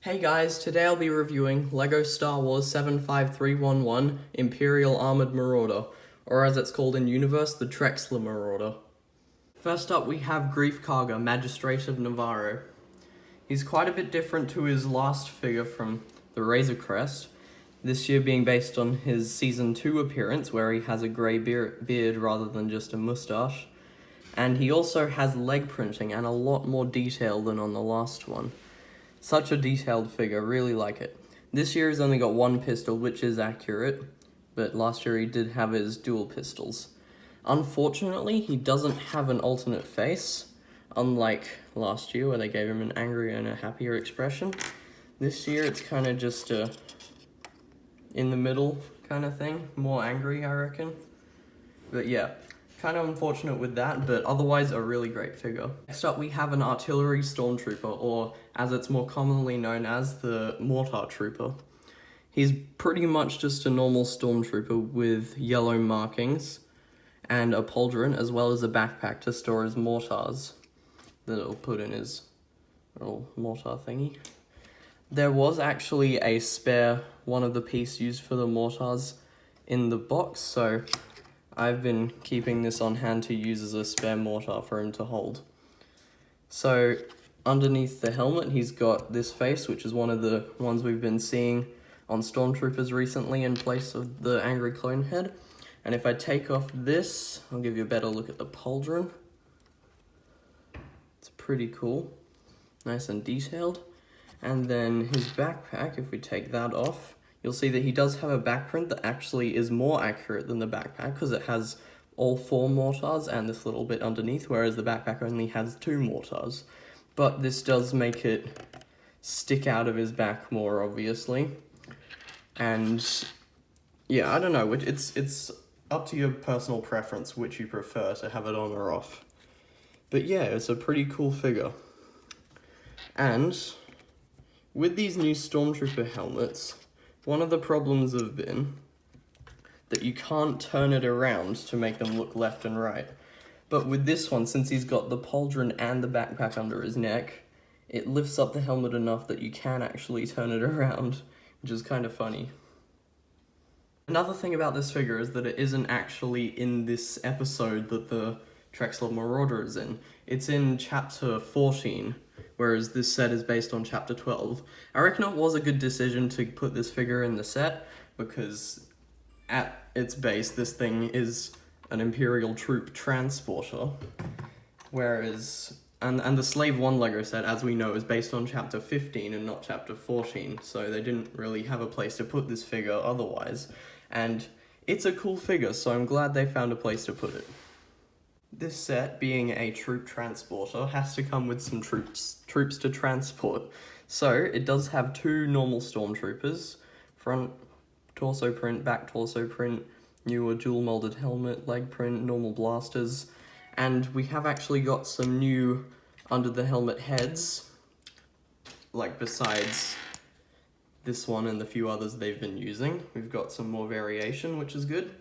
Hey guys, today I'll be reviewing LEGO Star Wars 75311 Imperial Armoured Marauder, or as it's called in universe, the Trexler Marauder. First up we have Grievous Cargo, Magistrate of Navarro. He's quite a bit different to his last figure from the Razor Crest, this year being based on his Season 2 appearance where he has a grey beard rather than just a moustache. And he also has leg printing and a lot more detail than on the last one. Such a detailed figure, really like it. This year he's only got one pistol, which is accurate, but last year he did have his dual pistols. Unfortunately, he doesn't have an alternate face, unlike last year where they gave him an angry and a happier expression. This year it's kind of just a in the middle kind of thing, more angry I reckon. But yeah, kind of unfortunate with that, but otherwise a really great figure. Next up we have an artillery Stormtrooper, or as it's more commonly known as, the Mortar Trooper. He's pretty much just a normal Stormtrooper with yellow markings and a pauldron, as well as a backpack to store his mortars that he'll put in his little mortar thingy. There was actually a spare one of the piece used for the mortars in the box, so I've been keeping this on hand to use as a spare mortar for him to hold. So underneath the helmet he's got this face, which is one of the ones we've been seeing on Stormtroopers recently in place of the angry clone head. And if I take off this, I'll give you a better look at the pauldron. It's pretty cool, nice and detailed. And then his backpack, if we take that off, you'll see that he does have a backprint that actually is more accurate than the backpack because it has all 4 mortars and this little bit underneath, whereas the backpack only has 2 mortars. But this does make it stick out of his back more, obviously. And yeah, I don't know, it's up to your personal preference which you prefer to have it on or off. But yeah, it's a pretty cool figure. And with these new Stormtrooper helmets, one of the problems have been that you can't turn it around to make them look left and right. But with this one, since he's got the pauldron and the backpack under his neck, it lifts up the helmet enough that you can actually turn it around, which is kind of funny. Another thing about this figure is that it isn't actually in this episode that the Trexler Marauder is in. It's in Chapter 14, whereas this set is based on Chapter 12. I reckon it was a good decision to put this figure in the set, because at its base, this thing is an Imperial troop transporter, whereas, and the Slave 1 LEGO set, as we know, is based on Chapter 15 and not Chapter 14, so they didn't really have a place to put this figure otherwise, and it's a cool figure, so I'm glad they found a place to put it. This set, being a troop transporter, has to come with some troops to transport. So, it does have 2 normal Stormtroopers, front torso print, back torso print, newer dual molded helmet, leg print, normal blasters, and we have actually got some new under the helmet heads, like besides this one and the few others they've been using. We've got some more variation, which is good.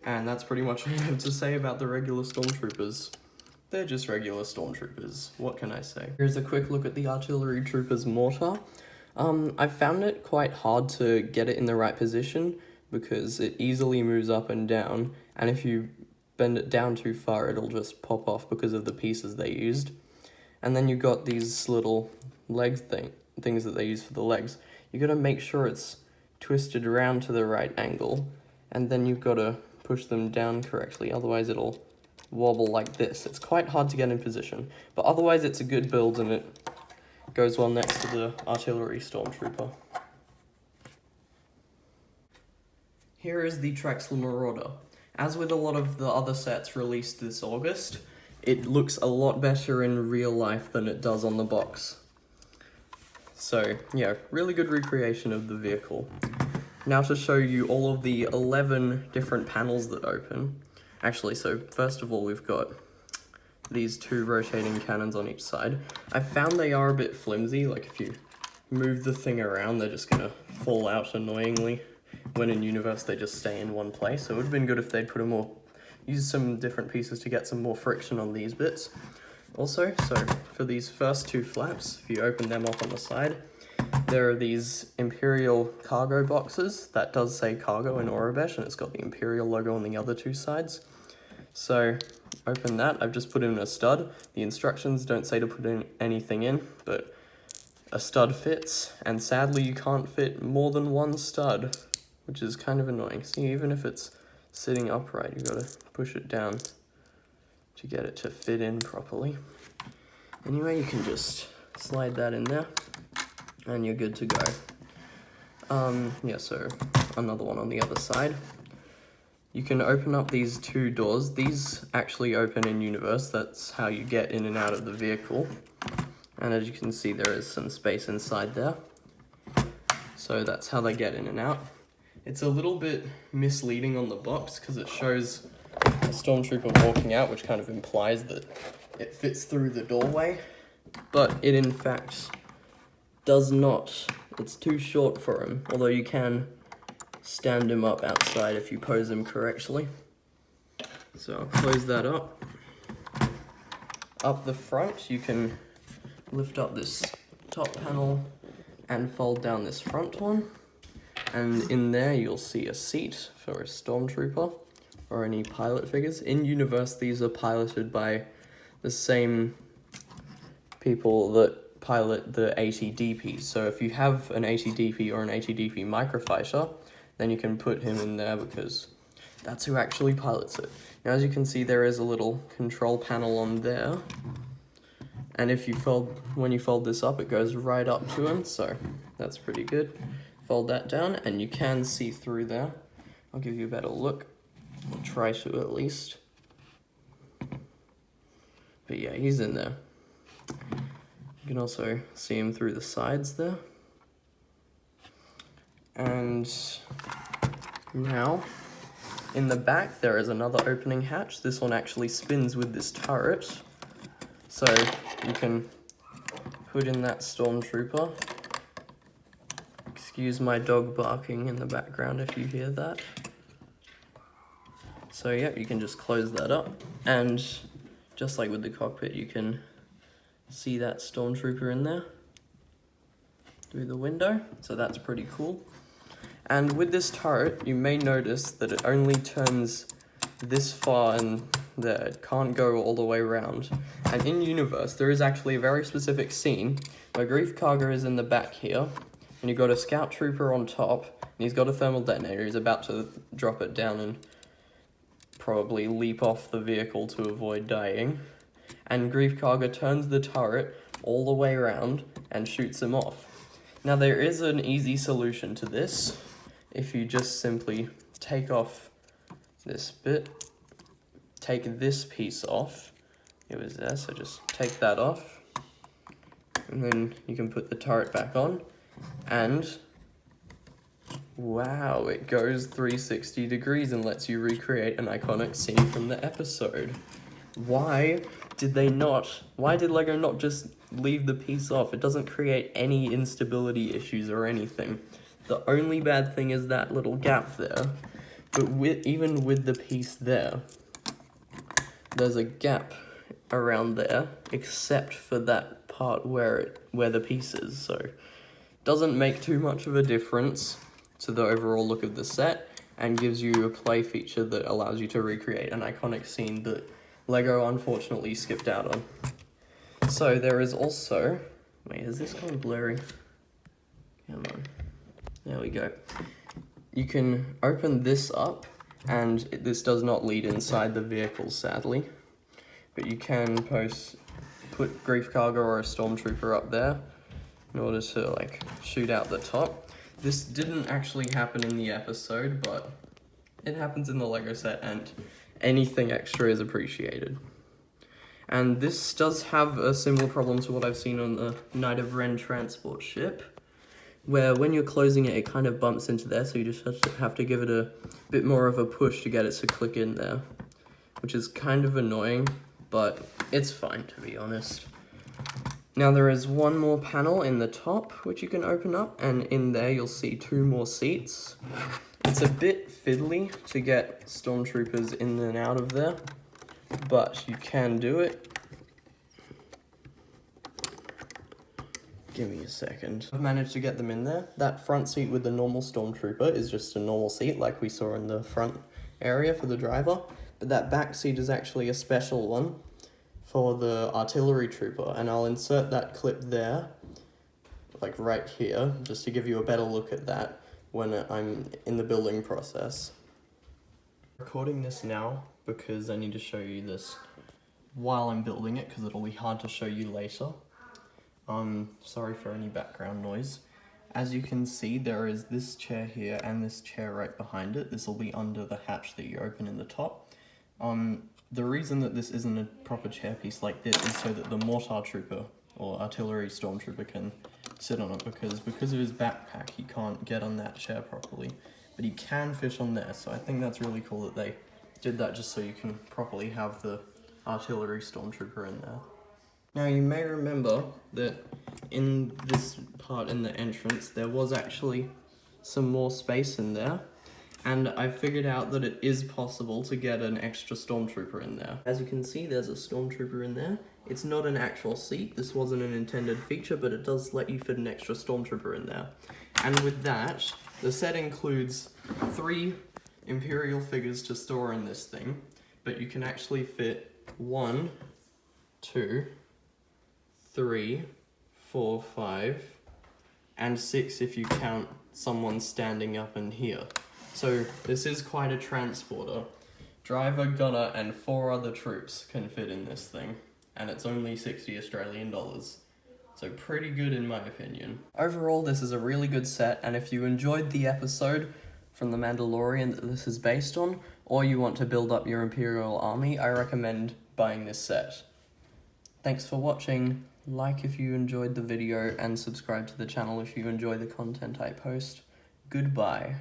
And that's pretty much all I have to say about the regular Stormtroopers. They're just regular Stormtroopers, what can I say? Here's a quick look at the Artillery Trooper's mortar. I found it quite hard to get it in the right position because it easily moves up and down, and if you bend it down too far it'll just pop off because of the pieces they used. And then you've got these little legs things that they use for the legs. You gotta make sure it's twisted around to the right angle, and then you've gotta push them down correctly, otherwise it'll wobble like this. It's quite hard to get in position, but otherwise it's a good build and it goes well next to the Artillery Stormtrooper. Here is the Trexler Marauder. As with a lot of the other sets released this August, it looks a lot better in real life than it does on the box. So yeah, really good recreation of the vehicle. Now to show you all of the 11 different panels that open. Actually, so first of all, we've got these 2 rotating cannons on each side. I found they are a bit flimsy, like if you move the thing around, they're just gonna fall out annoyingly. When in universe, they just stay in one place. So it would have been good if they'd use some different pieces to get some more friction on these bits. Also, so for these first two flaps, if you open them up on the side, there are these Imperial cargo boxes that does say cargo in Aurebesh, and it's got the Imperial logo on the other two sides. So open that. I've just put in a stud. The instructions don't say to put in anything in, but a stud fits, and sadly you can't fit more than one stud, which is kind of annoying. See, even if it's sitting upright, you've got to push it down to get it to fit in properly. Anyway, you can just slide that in there and you're good to go. Yeah, so another one on the other side. You can open up these two doors. These actually open in universe. That's how you get in and out of the vehicle. And as you can see, there is some space inside there. So that's how they get in and out. It's a little bit misleading on the box because it shows a Stormtrooper walking out, which kind of implies that it fits through the doorway, but it in fact does not. It's too short for him, although you can stand him up outside if you pose him correctly. So I'll close that up. Up the front, you can lift up this top panel and fold down this front one. And in there you'll see a seat for a Stormtrooper or any pilot figures. In universe, these are piloted by the same people that pilot the ATDP. So if you have an ATDP or an ATDP microfighter, then you can put him in there because that's who actually pilots it. Now, as you can see, there is a little control panel on there. And if you when you fold this up, it goes right up to him, so that's pretty good. Fold that down, and you can see through there. I'll give you a better look. I'll try to at least. But yeah, he's in there. You can also see him through the sides there. And now, in the back, there is another opening hatch. This one actually spins with this turret. So you can put in that Stormtrooper. Excuse my dog barking in the background if you hear that. So yeah, you can just close that up. And just like with the cockpit, you can see that Stormtrooper in there through the window. So that's pretty cool. And with this turret, you may notice that it only turns this far and there. It can't go all the way around. And in universe, there is actually a very specific scene where Grievous Cargo is in the back here, and you've got a scout trooper on top, and he's got a thermal detonator. He's about to drop it down and probably leap off the vehicle to avoid dying. And Grievous Cargo turns the turret all the way around and shoots him off. Now, there is an easy solution to this. If you just simply take off this bit, take this piece off. It was there, so just take that off. And then you can put the turret back on. And wow, it goes 360 degrees and lets you recreate an iconic scene from the episode. Why did LEGO not just leave the piece off? It doesn't create any instability issues or anything. The only bad thing is that little gap there. But even with the piece there, there's a gap around there, except for that part where the piece is. So it doesn't make too much of a difference to the overall look of the set, and gives you a play feature that allows you to recreate an iconic scene that LEGO unfortunately skipped out on. So there is also, wait, is this gone blurry? Come on, there we go. You can open this up, and this does not lead inside the vehicle, sadly. But you can put Grievous Cargo or a Stormtrooper up there in order to shoot out the top. This didn't actually happen in the episode, but it happens in the LEGO set, and anything extra is appreciated. And this does have a similar problem to what I've seen on the Knight of Ren transport ship, where when you're closing it, it kind of bumps into there, so you just have to give it a bit more of a push to get it to click in there, which is kind of annoying, but it's fine, to be honest. Now there is one more panel in the top, which you can open up, and in there you'll see two more seats. It's a bit fiddly to get Stormtroopers in and out of there, but you can do it. Give me a second. I've managed to get them in there. That front seat with the normal Stormtrooper is just a normal seat like we saw in the front area for the driver. But that back seat is actually a special one for the artillery trooper. And I'll insert that clip there, like right here, just to give you a better look at that when I'm in the building process. Recording this now because I need to show you this while I'm building it because it'll be hard to show you later. Sorry for any background noise. As you can see, there is this chair here and this chair right behind it. This will be under the hatch that you open in the top. The reason that this isn't a proper chair piece like this is so that the Mortar Trooper or Artillery Stormtrooper can sit on it because of his backpack he can't get on that chair properly, but he can fit on there. So I think that's really cool that they did that just so you can properly have the Artillery Stormtrooper in there. Now you may remember that in this part in the entrance there was actually some more space in there, and I figured out that it is possible to get an extra Stormtrooper in there. As you can see, there's a Stormtrooper in there. It's not an actual seat, this wasn't an intended feature, but it does let you fit an extra Stormtrooper in there. And with that, the set includes 3 Imperial figures to store in this thing, but you can actually fit 1, 2, 3, 4, 5, and 6 if you count someone standing up in here. So this is quite a transporter. Driver, gunner, and 4 other troops can fit in this thing, and it's only 60 Australian dollars. So pretty good in my opinion. Overall, this is a really good set, and if you enjoyed the episode from The Mandalorian that this is based on, or you want to build up your Imperial army, I recommend buying this set. Thanks for watching. Like if you enjoyed the video, and subscribe to the channel if you enjoy the content I post. Goodbye.